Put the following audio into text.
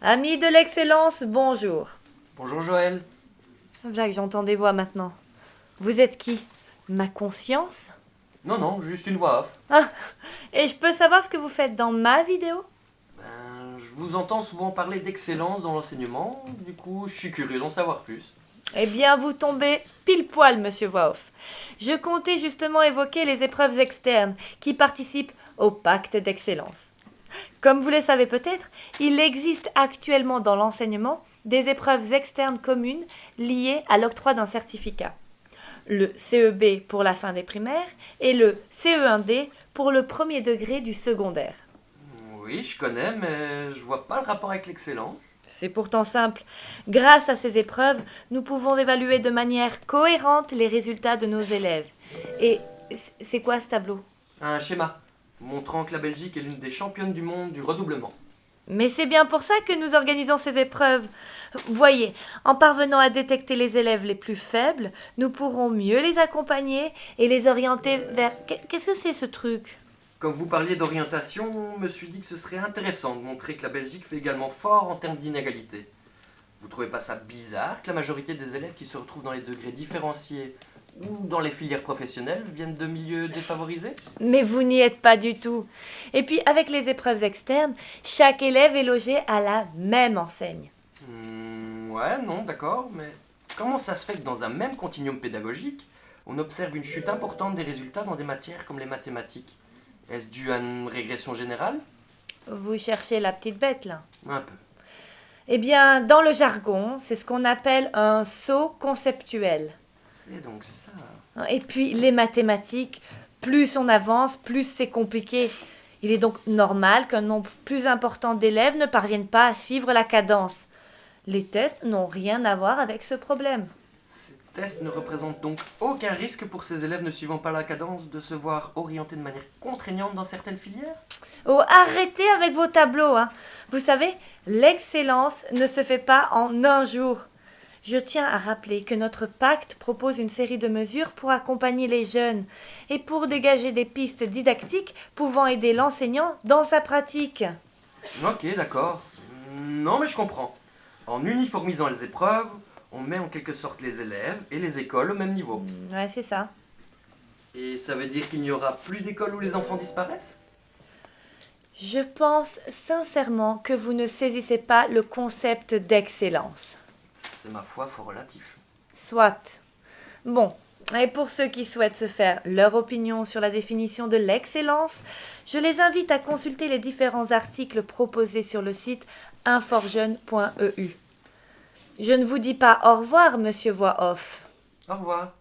Amis de l'excellence, bonjour. Bonjour Joël. Voilà que j'entends des voix maintenant. Vous êtes qui? Ma conscience? Non, non, juste une voix off. Ah, et je peux savoir ce que vous faites dans ma vidéo? Je vous entends souvent parler d'excellence dans l'enseignement, du coup je suis curieux d'en savoir plus. Eh bien, vous tombez pile poil, monsieur Voix Off. Je comptais justement évoquer les épreuves externes qui participent au pacte d'excellence. Comme vous le savez peut-être, il existe actuellement dans l'enseignement des épreuves externes communes liées à l'octroi d'un certificat. Le CEB pour la fin des primaires et le CE1D pour le premier degré du secondaire. Oui, je connais, mais je vois pas le rapport avec l'excellence. C'est pourtant simple. Grâce à ces épreuves, nous pouvons évaluer de manière cohérente les résultats de nos élèves. Et c'est quoi ce tableau? Un schéma montrant que la Belgique est l'une des championnes du monde du redoublement. Mais c'est bien pour ça que nous organisons ces épreuves. Voyez, en parvenant à détecter les élèves les plus faibles, nous pourrons mieux les accompagner et les orienter vers... Qu'est-ce que c'est ce truc? Comme vous parliez d'orientation, je me suis dit que ce serait intéressant de montrer que la Belgique fait également fort en termes d'inégalité. Vous trouvez pas ça bizarre que la majorité des élèves qui se retrouvent dans les degrés différenciés ou dans les filières professionnelles viennent de milieux défavorisés? Mais vous n'y êtes pas du tout. Et puis, avec les épreuves externes, chaque élève est logé à la même enseigne. Ouais, non, d'accord, mais comment ça se fait que dans un même continuum pédagogique, on observe une chute importante des résultats dans des matières comme les mathématiques? Est-ce dû à une régression générale? Vous cherchez la petite bête, là. Un peu. Eh bien, dans le jargon, c'est ce qu'on appelle un saut conceptuel. C'est donc ça. Et puis, les mathématiques, plus on avance, plus c'est compliqué. Il est donc normal qu'un nombre plus important d'élèves ne parviennent pas à suivre la cadence. Les tests n'ont rien à voir avec ce problème. Ces tests ne représentent donc aucun risque pour ces élèves ne suivant pas la cadence de se voir orientés de manière contraignante dans certaines filières? Oh, arrêtez avec vos tableaux, hein. Vous savez, l'excellence ne se fait pas en un jour. Je tiens à rappeler que notre pacte propose une série de mesures pour accompagner les jeunes et pour dégager des pistes didactiques pouvant aider l'enseignant dans sa pratique. Ok, d'accord. Non, mais je comprends. En uniformisant les épreuves, on met en quelque sorte les élèves et les écoles au même niveau. Ouais, c'est ça. Et ça veut dire qu'il n'y aura plus d'écoles où les enfants disparaissent? Je pense sincèrement que vous ne saisissez pas le concept d'excellence. C'est ma foi fort relatif. Soit. Bon, et pour ceux qui souhaitent se faire leur opinion sur la définition de l'excellence, je les invite à consulter les différents articles proposés sur le site inforjeune.eu. Je ne vous dis pas au revoir, monsieur Voix Off. Au revoir.